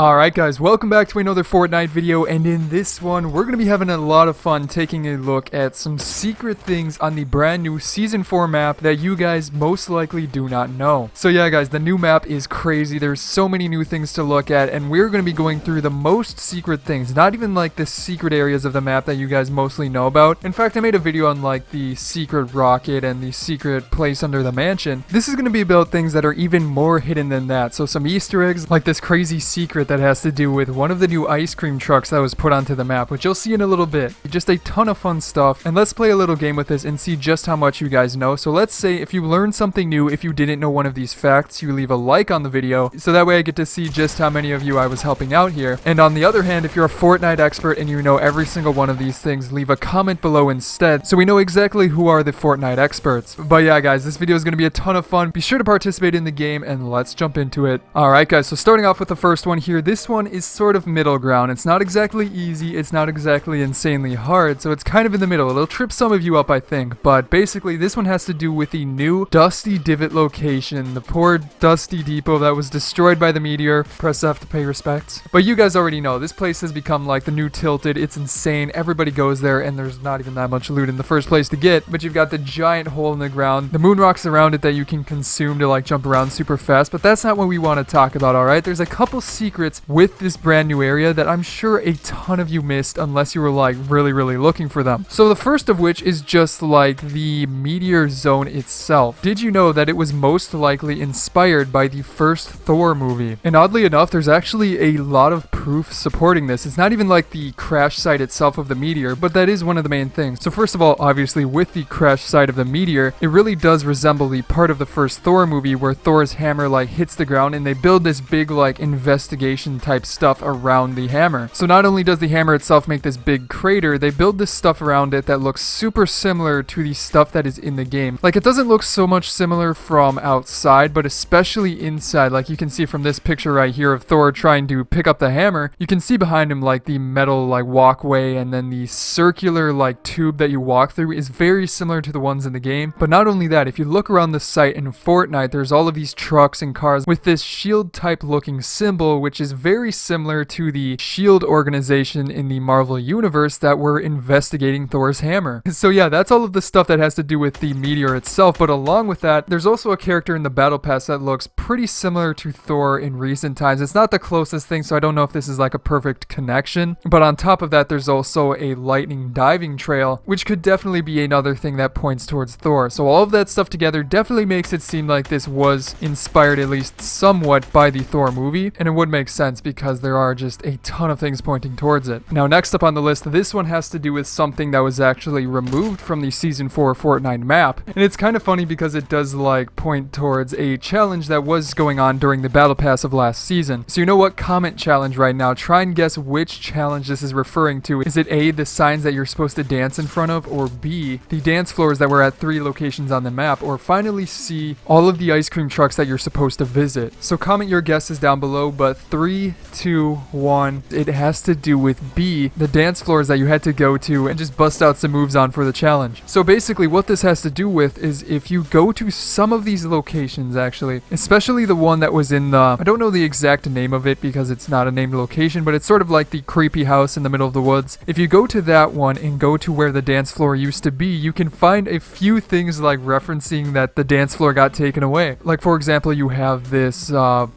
Alright guys, welcome back to another Fortnite video, and in this one, we're going to be having a lot of fun taking a look at some secret things on the brand new Season 4 map that you guys most likely do not know. So yeah guys, the new map is crazy. There's so many new things to look at, and we're going to be going through the most secret things, not even like the secret areas of the map that you guys mostly know about. In fact, I made a video on like the secret rocket and the secret place under the mansion. This is going to be about things that are even more hidden than that. So some Easter eggs, like this crazy secret that has to do with one of the new ice cream trucks that was put onto the map, which you'll see in a little bit. Just a ton of fun stuff, and let's play a little game with this and see just how much you guys know. So let's say if you learned something new, if you didn't know one of these facts, you leave a like on the video, so that way I get to see just how many of you I was helping out here. And on the other hand, if you're a Fortnite expert and you know every single one of these things, leave a comment below instead, so we know exactly who are the Fortnite experts. But yeah guys, this video is going to be a ton of fun. Be sure to participate in the game, and let's jump into it. Alright guys, so starting off with the first one here, this one is sort of middle ground. It's not exactly easy, it's not exactly insanely hard, so it's kind of in the middle. It'll trip some of you up, I think, but basically this one has to do with the new Dusty Divot location, the poor Dusty Depot that was destroyed by the meteor. Press F to pay respects. But you guys already know, this place has become like the new Tilted. It's insane. Everybody goes there, and there's not even that much loot in the first place to get, but you've got the giant hole in the ground, the moon rocks around it that you can consume to like jump around super fast, but that's not what we want to talk about, alright? There's a couple secrets with this brand new area that I'm sure a ton of you missed unless you were like really looking for them. So the first of which is just like the meteor zone itself. Did you know that it was most likely inspired by the first Thor movie? And oddly enough, there's actually a lot of proof supporting this. It's not even like the crash site itself of the meteor, but that is one of the main things. So first of all, obviously with the crash site of the meteor, it really does resemble the part of the first Thor movie where Thor's hammer like hits the ground, and they build this big like investigation type stuff around the hammer. So not only does the hammer itself make this big crater, they build this stuff around it that looks super similar to the stuff that is in the game. Like, it doesn't look so much similar from outside, but especially inside. Like, you can see from this picture right here of Thor trying to pick up the hammer, you can see behind him like the metal like walkway, and then the circular like tube that you walk through is very similar to the ones in the game. But not only that, if you look around the site in Fortnite, there's all of these trucks and cars with this shield type looking symbol, which is very similar to the shield organization in the Marvel universe that were investigating Thor's hammer. So yeah, that's all of the stuff that has to do with the meteor itself. But along with that, there's also a character in the battle pass that looks pretty similar to Thor in recent times. It's not the closest thing, so I don't know if this is like a perfect connection. But on top of that, there's also a lightning diving trail, which could definitely be another thing that points towards Thor. So all of that stuff together definitely makes it seem like this was inspired at least somewhat by the Thor movie, and it would make sense because there are just a ton of things pointing towards it. Now next up on the list, this one has to do with something that was actually removed from the Season 4 Fortnite map, and it's kind of funny because it does like point towards a challenge that was going on during the battle pass of last season. So you know what? Comment challenge right now. Try and guess which challenge this is referring to. Is it A, the signs that you're supposed to dance in front of, or B, the dance floors that were at 3 locations on the map, or finally C, all of the ice cream trucks that you're supposed to visit? So comment your guesses down below, but 3, 2, 1, it has to do with B, the dance floors that you had to go to and just bust out some moves on for the challenge. So basically what this has to do with is if you go to some of these locations, actually, especially the one that was in the, I don't know the exact name of it because it's not a named location, but it's sort of like the creepy house in the middle of the woods. If you go to that one and go to where the dance floor used to be, you can find a few things like referencing that the dance floor got taken away. Like for example, you have this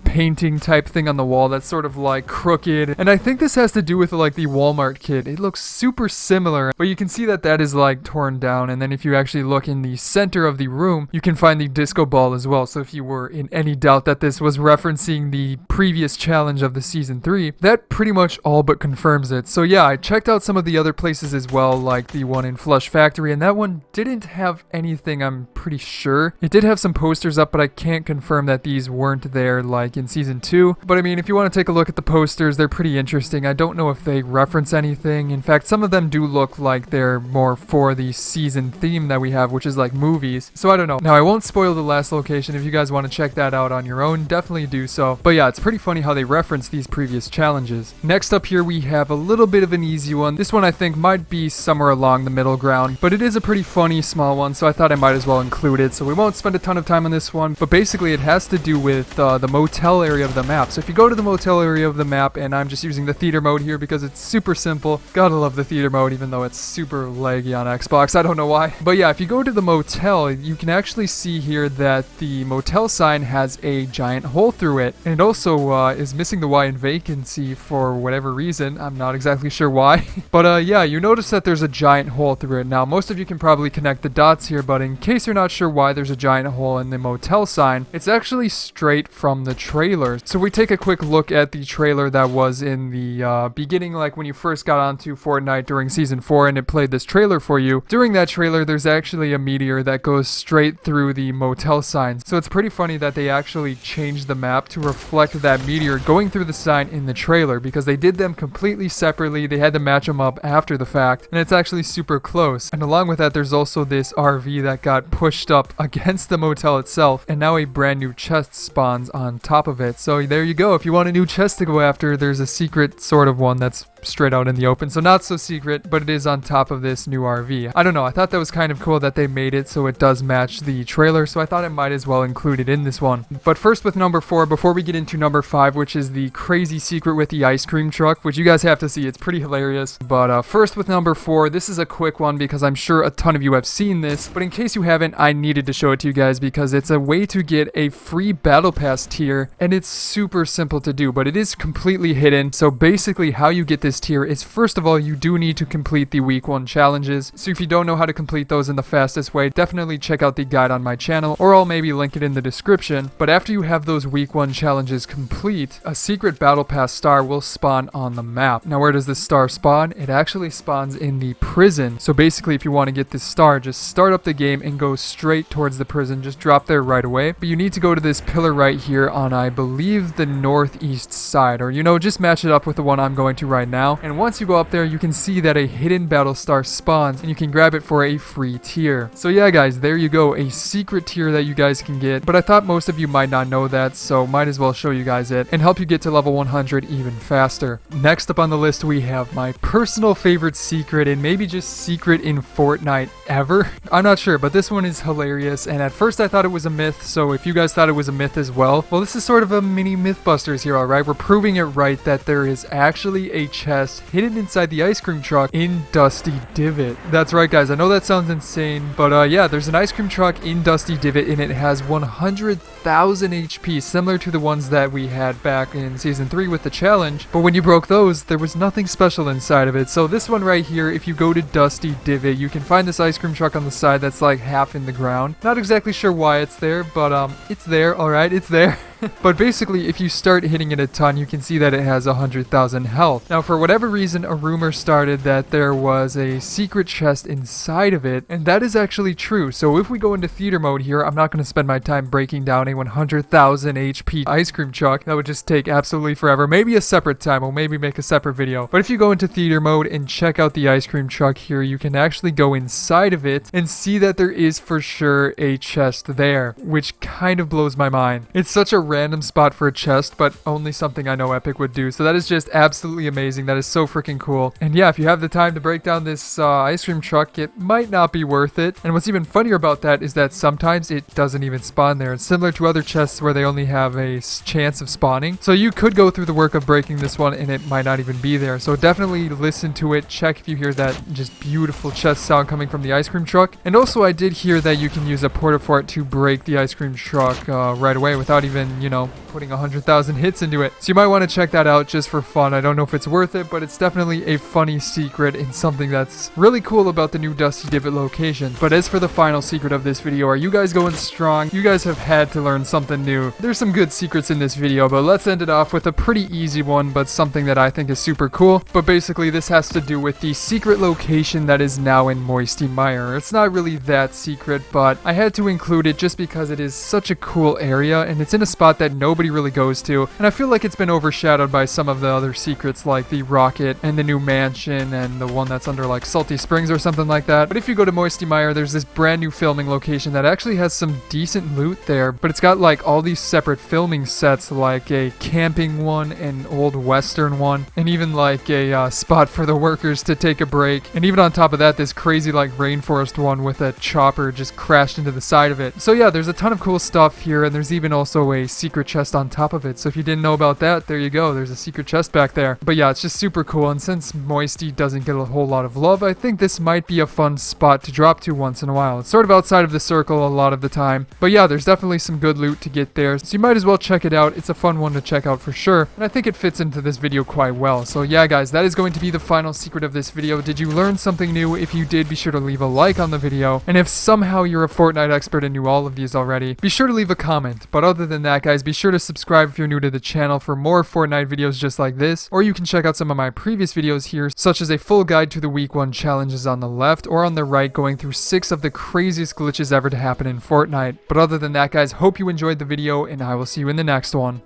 painting type thing on the wall that's sort of like crooked, and I think this has to do with like the Walmart kid. It looks super similar, but you can see that that is like torn down, and then if you actually look in the center of the room, you can find the disco ball as well. So if you were in any doubt that this was referencing the previous challenge of the Season 3, that pretty much all but confirms it. So yeah, I checked out some of the other places as well, like the one in Flush Factory, and that one didn't have anything, I'm pretty sure. It did have some posters up, but I can't confirm that these weren't there like in Season 2. But I mean, if you want to take a look at the posters, they're pretty interesting. I don't know if they reference anything. In fact, some of them do look like they're more for the season theme that we have, which is like movies. So I don't know. Now, I won't spoil the last location. If you guys want to check that out on your own, definitely do so. But yeah, it's pretty funny how they reference these previous challenges. Next up here, we have a little bit of an easy one. This one I think might be somewhere along the middle ground, but it is a pretty funny small one, so I thought I might as well include it. So we won't spend a ton of time on this one, but basically it has to do with the Motel motel area of the map. So if you go to the motel area of the map, and I'm just using the theater mode here because it's super simple. Gotta love the theater mode, even though it's super laggy on Xbox. I don't know why. But yeah, if you go to the motel, you can actually see here that the motel sign has a giant hole through it. And it also is missing the Y in vacancy for whatever reason. I'm not exactly sure why. But yeah, you notice that there's a giant hole through it. Now, most of you can probably connect the dots here, but in case you're not sure why there's a giant hole in the motel sign, it's actually straight from the trailer. So we take a quick look at the trailer that was in the beginning, like when you first got onto Fortnite during Season 4 and it played this trailer for you. During that trailer, there's actually a meteor that goes straight through the motel sign. So it's pretty funny that they actually changed the map to reflect that meteor going through the sign in the trailer, because they did them completely separately. They had to match them up after the fact, and it's actually super close. And along with that, there's also this RV that got pushed up against the motel itself, and now a brand new chest spawns on top of it. So there you go. If you want a new chest to go after, there's a secret sort of one that's straight out in the open. So not so secret, but it is on top of this new RV. I don't know. I thought that was kind of cool that they made it so it does match the trailer. So I thought I might as well include it in this one. But first with number 4, before we get into number 5, which is the crazy secret with the ice cream truck, which you guys have to see. It's pretty hilarious. But first with number 4, this is a quick one because I'm sure a ton of you have seen this. But in case you haven't, I needed to show it to you guys because it's a way to get a free battle pass tier. And it's super simple to do, but it is completely hidden. So basically how you get this tier is, first of all, you do need to complete the week 1 challenges. So if you don't know how to complete those in the fastest way, definitely check out the guide on my channel, or I'll maybe link it in the description. But after you have those week 1 challenges complete, a secret battle pass star will spawn on the map. Now, where does this star spawn? It actually spawns in the prison. So basically, if you want to get this star, just start up the game and go straight towards the prison. Just drop there right away. But you need to go to this pillar right here on, I believe, the northeast side, or just match it up with the one I'm going to right now. And once you go up there, you can see that a hidden battle star spawns and you can grab it for a free tier. So yeah, guys, there you go, a secret tier that you guys can get. But I thought most of you might not know that, so might as well show you guys it and help you get to level 100 even faster. Next up on the list, we have my personal favorite secret, and maybe just secret in Fortnite ever. I'm not sure, but this one is hilarious. And at first I thought it was a myth, so if you guys thought it was a myth as well, this is sort of a mini Mythbusters here, alright? We're proving it right that there is actually a chest hidden inside the ice cream truck in Dusty Divot. That's right, guys. I know that sounds insane, but yeah, there's an ice cream truck in Dusty Divot, and it has 100,000 HP, similar to the ones that we had back in Season 3 with the challenge. But when you broke those, there was nothing special inside of it. So this one right here, if you go to Dusty Divot, you can find this ice cream truck on the side that's like half in the ground. Not exactly sure why it's there, but it's there, alright, it's there. But basically, if you start hitting it a ton, you can see that it has 100,000 health. Now, for whatever reason, a rumor started that there was a secret chest inside of it, and that is actually true. So if we go into theater mode here, I'm not going to spend my time breaking down a 100,000 HP ice cream truck. That would just take absolutely forever. Maybe a separate time. We'll maybe make a separate video. But if you go into theater mode and check out the ice cream truck here, you can actually go inside of it and see that there is for sure a chest there, which kind of blows my mind. It's such a random spot for a chest, but only something I know Epic would do. So that is just absolutely amazing. That is so freaking cool. And yeah, if you have the time to break down this ice cream truck, it might not be worth it. And what's even funnier about that is that sometimes it doesn't even spawn there. It's similar to other chests where they only have a chance of spawning. So you could go through the work of breaking this one and it might not even be there. So definitely listen to it. Check if you hear that just beautiful chest sound coming from the ice cream truck. And also I did hear that you can use a porta-fort to break the ice cream truck right away without even putting 100,000 hits into it. So you might want to check that out just for fun. I don't know if it's worth it, but it's definitely a funny secret and something that's really cool about the new Dusty Divot location. But as for the final secret of this video, are you guys going strong? You guys have had to learn something new. There's some good secrets in this video, but let's end it off with a pretty easy one, but something that I think is super cool. But basically this has to do with the secret location that is now in Moisty Mire. It's not really that secret, but I had to include it just because it is such a cool area and it's in a spot that nobody really goes to, and I feel like it's been overshadowed by some of the other secrets like the rocket and the new mansion and the one that's under like Salty Springs or something like that. But if you go to Moisty Mire, there's this brand new filming location that actually has some decent loot there, but it's got like all these separate filming sets, like a camping one, an old western one, and even like a spot for the workers to take a break. And even on top of that, this crazy like rainforest one with a chopper just crashed into the side of it. So yeah, there's a ton of cool stuff here, and there's even also a secret chest on top of it. So if you didn't know about that, there you go. There's a secret chest back there. But yeah, it's just super cool. And since Moisty doesn't get a whole lot of love, I think this might be a fun spot to drop to once in a while. It's sort of outside of the circle a lot of the time. But yeah, there's definitely some good loot to get there. So you might as well check it out. It's a fun one to check out for sure. And I think it fits into this video quite well. So yeah, guys, that is going to be the final secret of this video. Did you learn something new? If you did, be sure to leave a like on the video. And if somehow you're a Fortnite expert and knew all of these already, be sure to leave a comment. But other than that, guys, be sure to subscribe if you're new to the channel for more Fortnite videos just like this. Or you can check out some of my previous videos here, such as a full guide to the week 1 challenges on the left or on the right, going through 6 of the craziest glitches ever to happen in Fortnite. But other than that, guys, hope you enjoyed the video, and I will see you in the next one.